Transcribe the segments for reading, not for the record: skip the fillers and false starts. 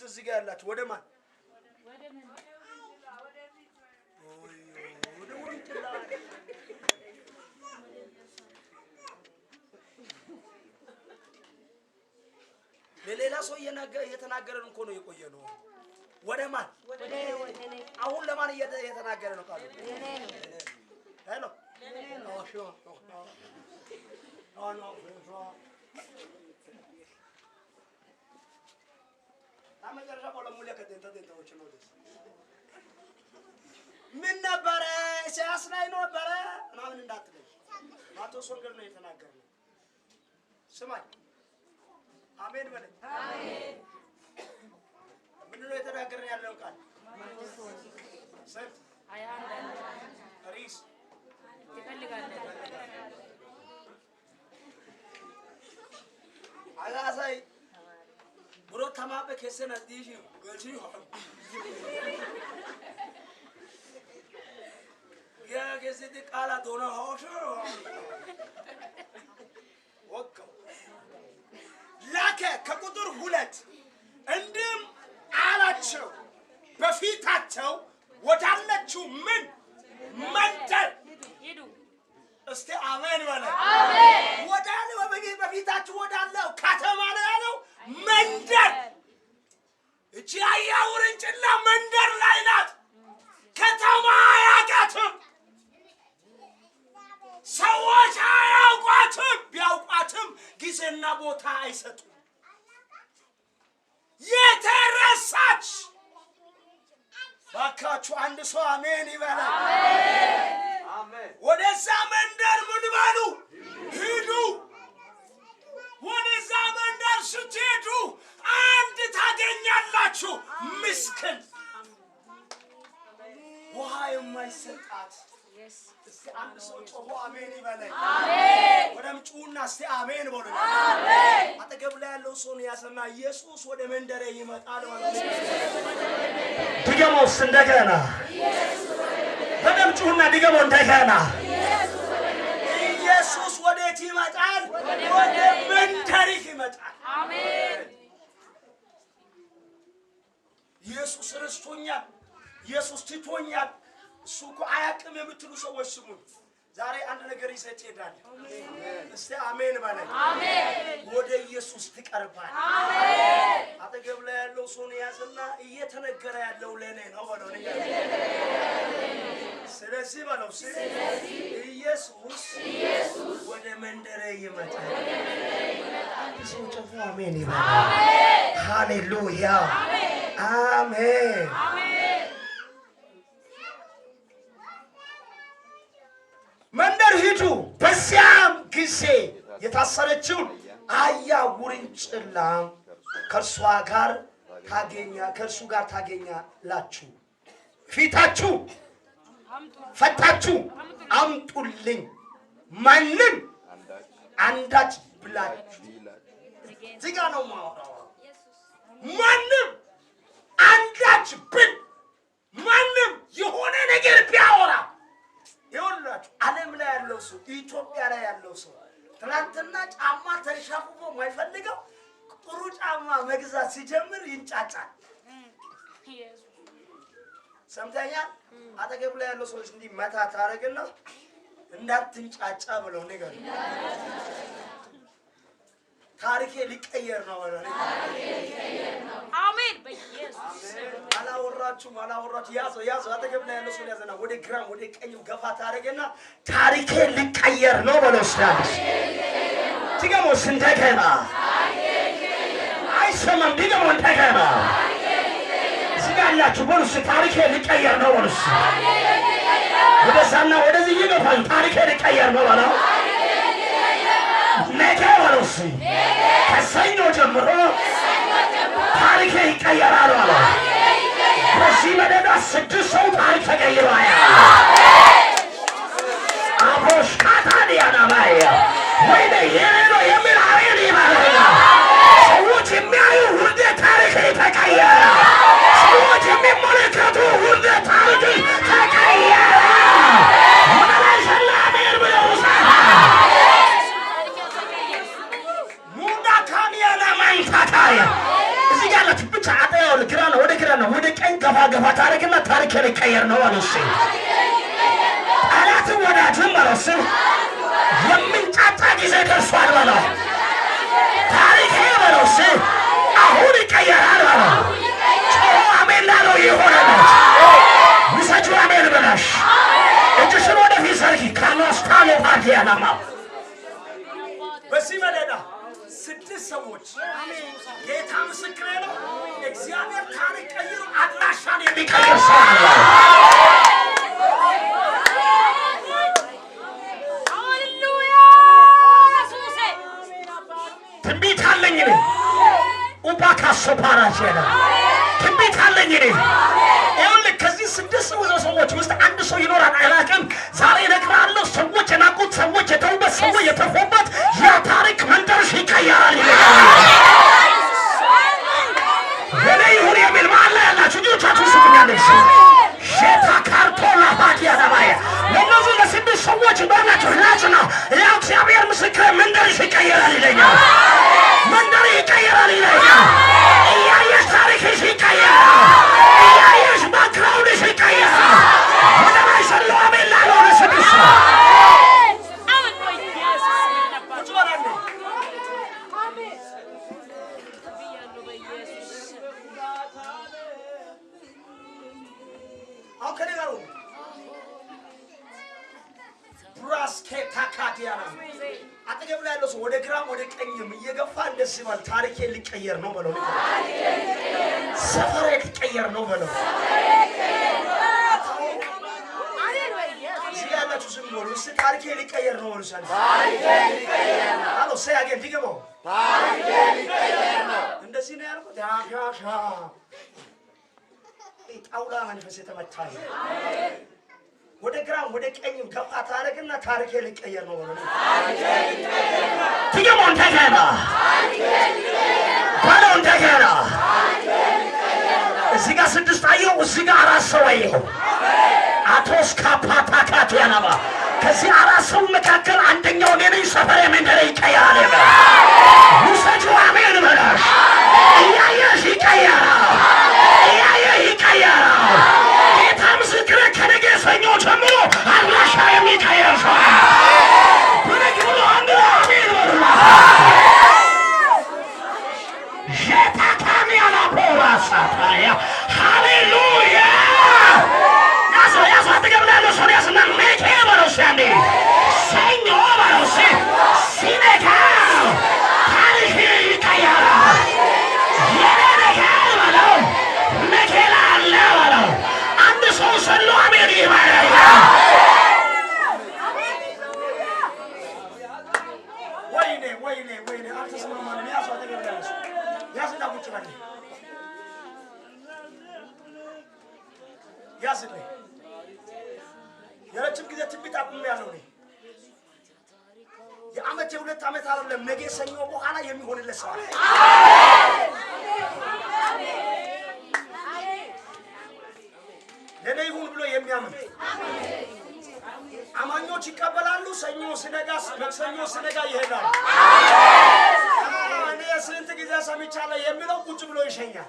እዚህ ጋር ያላችሁ ወደ ማን ለሌላ ሰው እየተናገረን እኮ ነው የቆየ ነው ወደ ማን አሁን ለማን እየተናገረ ነው ቃሉ ሄሎ አሹ አኖ አመጀራ ቆለሙለ ከተንተንተዎች ነው ደስ ምን ነበር ኢሳያስ ላይ ነበር ምናምን እንዳትለኝ ማቴዎስ ወንጌል ነው የተናገረው ስማኝ አሜን በለኝ አሜን ምን ነው የተናገረን ያለው ቃል ሰጥ ሪስ ይፈልጋል አላሳይ ብሮ ተማበ ከሰነ ዲጂ ገጂ ያ ገዘት ቃላ ዶና ሆሾ ወቀ ላከ ከቁጥር 2 እንድም አላቸው በፊታቸው ወዳለችው ምን መንደር ሄዱ እስቲ አሜን በለ አሜን ወዳለ በፊታቸው ወዳለው ከተማ ነው ያለው መንደር እቺ አያውርንጭላ መንደር ላይ ናት ከተማ አያውቃትም ሰዎች አያውቋትም ቢያውቋትም ጊዜና ቦታ አይሰጡም የተረሳች ባካችሁ አንድ ሰው አሜን ይበል አሜን አሜን ወደዛ መንደር ምን ባሉ ሂዱ ወደዛ መንደር ስትሄዱ አንድ ታገኛላችሁ ምስኪን ውሃ የማይሰጣት እስቲ አንድ ሰው ጮሆ አሜን ይበል አሜን ወደም ጩና እስቲ አሜን በሉ አሜን አጠገብ ላይ ያለው ሰው ያሰማ ኢየሱስ ወደ መንደሬ ይመጣል ማለት ነው ድገሞስ እንደገና ወደም ጩና ድገሞ እንደገና ኢየሱስ ወዴት ይመጣል ወደ መንደሬ ይመጣል አሜን ኢየሱስ ረስቶኛል ኢየሱስ ትቶኛል ሱቁ አያቅም የምትሉ ሰዎች ስሙን ዛሬ አንድ ነገር ይሰጥ ይሄዳል እስቲ አሜን ባለኝ አሜን ወደ ኢየሱስ ትቀርባል አሜን አጠገብ ላይ ያለው ሰው ያዘና እየተነገረ ያለው ለኔ ነው ባለው ነገር ስለዚህ ባለው ስለዚህ ኢየሱስ ወደ መንደሬ ይመጣል ሰው ጮሁ አሜን ይባል አሜን ሃሌሉያ አሜን አሜን መንደር ሂዱ በዚያም ጊዜ የታሰረችው አያ ውርንጭላ ከርሷ ጋር ከርሱ ጋር ታገኛላችሁ ፊታችሁ ፈታችሁ አምጡልኝ ማንም አንዳች ብላችሁ ዝጋ ነው ማውራው ማንም አንዳች ብል ማንም የሆነ ነገር ቢያወራ ይወላችሁ ዓለም ላይ ያለው ሰው ኢትዮጵያ ላይ ያለው ሰው ትናንትና ጫማ ተሻፍፎ ማይፈልገው ጥሩ ጫማ መግዛት ሲጀምር ይንጫጫል ሰምተኛ አጠገብ ላይ ያለው ሰው እንዲህ መታ ታረግና እንዳትንጫጫ ብለው ነገር ታሪኬ ሊቀየር ነው ማለት ነው አሜን በኢየሱስ አላወራችሁ ያዘ አጠገብ ላይ ያለው ሰው ያዘና ወደ ግራም ወደ ቀኝም ገፋ ታረገና ታሪኬ ሊቀየር ነው ብለው ስላልሽ ትገሞስ እንደገና አይሰማም ድገሞ እንደገና ሲጋላችሁ በሉስ ታሪኬ ሊቀየር ነው በሉስ ወደዛና ወደዚህ ይገፋል ታሪኬ ሊቀየር ነው ባለው ነገ በሉስ ከሰኞ ጀምሮ ታሪኬ ይቀየራል አለ በዚህ መደዳ 6 ሰው ታሪክ ተቀይሯል አቦሽ ካታዲያና ባያ ወይኔ የኔ የሚል አይን ይባላል ሰዎች የሚያዩ ሁሉ ታሪክ ተቀየረ ሰዎች የሚመለከቱ ሁሉ ታሪክ ተቀየረ ወላሂ ሰላም ይርብሉሳ ሙዳ ካሚያና ማንታታያ እዚህ ጋር ብቻ ገፋ ታሪክና ታሪክ ሊቀየር ነው አሉስ አላት ወዳጅም አሉስ የምንጫጫ ጊዜ ደርሷል በለው ታሪክ በለውስ አሁን ይቀየራል በለው አሜን ላለው ይሆናል ውሰጁ አሜን በላሽ እጅሽን ወደፊት ዘርጊ ካላስታለ ፓርቲያናማ በዚህ መደዳ ስድስት ሰዎች ጌታ ምስክሬ ነው እግዚአብሔር ታሪክ ቀይሮ አድራሻን የሚቀይር ሰው አለ ሃሌሉያ ኢየሱስ ትንቢት አለኝ እኔ ኡባካሶ ፓራጀና ትንቢት አለኝ እኔ ይኸውልህ ከዚህ ስድስት ሰዎች ውስጥ አንድ ሰው ይኖራል አላውቅም ዛሬ እነግርሃለሁ ሰዎች የናቁት ሰዎች የተውበት ሰዎች የተፎበት ያ ታሪክ መንደርሽ ይቀየራል ወደ ይሁን የሚል ማለ ያላችሁ ልጆቻችሁ ስጡኛለች ሼታ ካርቶላ ባዲያ ዳባያ ለነዚህ ለስድስት ሰዎች በእናችሁ ናችና ያው እግዚአብሔር ምስክር መንደርሽ ይቀየራል ይለኛል መንደር ይቀየራል ይለኛል እያየሽ ታሪክሽ ይቀየራል እያየሽ ባክግራውንድሽ ይቀየራል ወደ ላይ ሰሎ አሜን ላለው ለስድስት አጠገብ ላይ ያለው ሰው ወደ ግራም ወደ ቀኝም እየገፋ እንደዚህ ባል ታሪኬ ሊቀየር ነው በለው ሰፈሬ ሊቀየር ነው በለው እዚህ ያላችሁ ዝም በሉ እስኪ ታሪኬ ሊቀየር ነው በሉ ታሪኬ ሊቀየር ነው አሎ ሰያገን ድገመው ታሪኬ ሊቀየር ነው እንደዚህ ነው ያልኩት ያሻሻ ጣውላ መንፈስ የተመታኝ ወደ ግራም ወደ ቀኝም ገፋ ታረግና ታሪኬ ሊቀየር ነው በለው ታሪኬ ሊቀየር ነው ትገመው እንደገና ታሪኬ ሊቀየር ነው ባለው እንደገና ታሪኬ ሊቀየር ነው እዚህ ጋር ስድስት አየሁ እዚህ ጋር አራት ሰው አየሁ አቶስ ካፓታካት ያናባ ከዚህ አራት ሰው መካከል አንደኛው እኔ ነኝ ሰፈሬ መንደሬ ይቀየራል ውሰጁ አሜን በላሽ እያየሽ ይቀየራል እያየሽ ይቀየራል ጌታ ምስክር ከነገ ሰኞ ጀምሮ አድራሻ የሚቀየር ሰው ብድግ ብሎ አንድ አሜን በላ ሸታካሚያና ፖራሳታያ ሃሌሉያ ያሳ ተገብላለ ሰው ያስና ሜኬ በለው ሲያንዴ ሰኞ በለው ሲነካ ታሪክ ይቀየራል የነገ በለው መኬላ አለ በለው አንድ ሰው ሰሎ አሜን ይባላል ወይኔ አልተስማማንም ያሳ ተገብላለ ያስና ቁጭ በል ያስልኝ የረጅም ጊዜ ትንቢት አቁሜያለሁ እኔ የዓመት የሁለት ዓመት አይደለም ነገ ሰኞ በኋላ የሚሆንለት ሰው አለ ለኔ ይሁን ብሎ የሚያምን አማኞች ይቀበላሉ ሰኞ ሲነጋ መክሰኞ ሲነጋ ይሄዳሉ እኔ ስንት ጊዜ ሰምቻለሁ የሚለው ቁጭ ብሎ ይሸኛል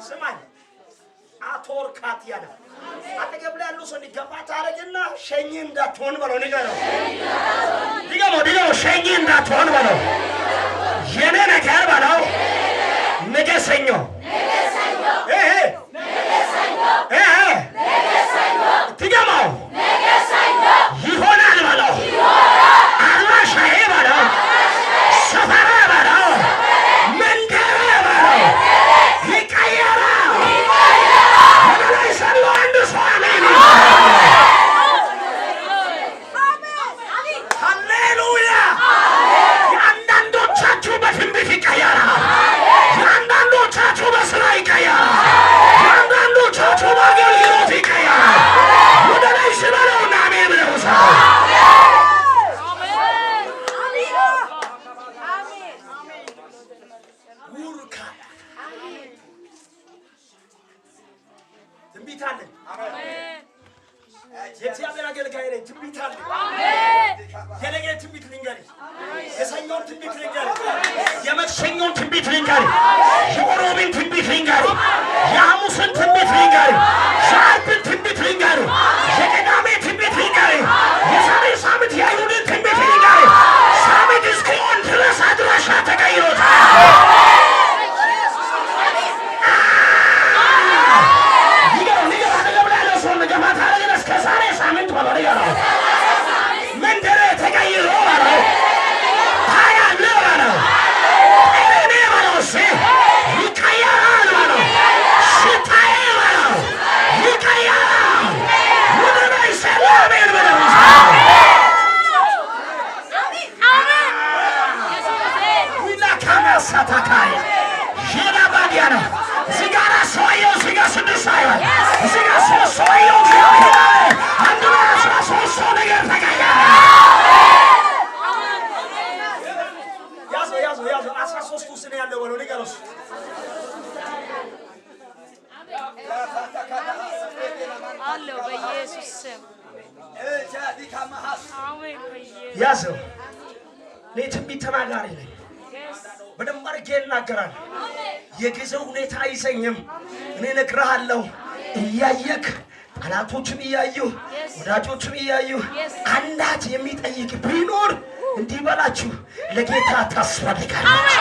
ስማኝ አቶር ካቲያና አጠገብ ላይ ያለው ሰው እንዲገፋ ታረግና ሸኝ እንዳትሆን በለው ንገረው ድገሞ ሸኝ እንዳትሆን በለው የኔ ነገር በለው ነገ ሰኞ ድገመው ይሆናል በለው አድራሻዬ በለው ሰፈሬ በለው መንደሬ በለው ይቀየራል ወደላይ ሰሎ አንድ ሰው አሜን ሃሌሉያ የአንዳንዶቻችሁ በትንቢት ይቀየራል የአንዳንዶቻችሁ በስራ ይቀየራል የአንዳንዶቻችሁ በአገልግሎት ይቀየራል ወደላይ ስበለውና አሜን ብለው ሰው ትንቢት አለኝ የእግዚአብሔር አገልጋይ ነኝ ትንቢት አለኝ የነገ ትንቢት ልንገርህ የሰኞን ትንቢት ልንገርህ የመክሰኞን ትንቢት ልንገርህ የሮብን ትንቢት ልንገርህ የሐሙስን ትንቢት ልንገርህ ባካይ ሼላባዲያና ሲጋራ ሶየው ሲጋ ስድስት አይሆን ሲጋ ሶየው አንድ ላይ 13 ሰው ነገር ተቀየረ። ያዞ 13 ውስጥ ነው ያለው ወለው ንገሩስ አለው በኢየሱስ ስም አሜን። ያዘው ለትንቢት ተናጋሪ ነኝ። በደንብ አድርጌ እናገራለሁ። የጊዜው ሁኔታ አይዘኝም። እኔ እነግርሃለሁ። እያየክ ጠላቶችን እያዩ ወዳጆችን እያዩ አንዳች የሚጠይቅ ቢኖር እንዲህ በላችሁ ለጌታ ታስፈልጋለች።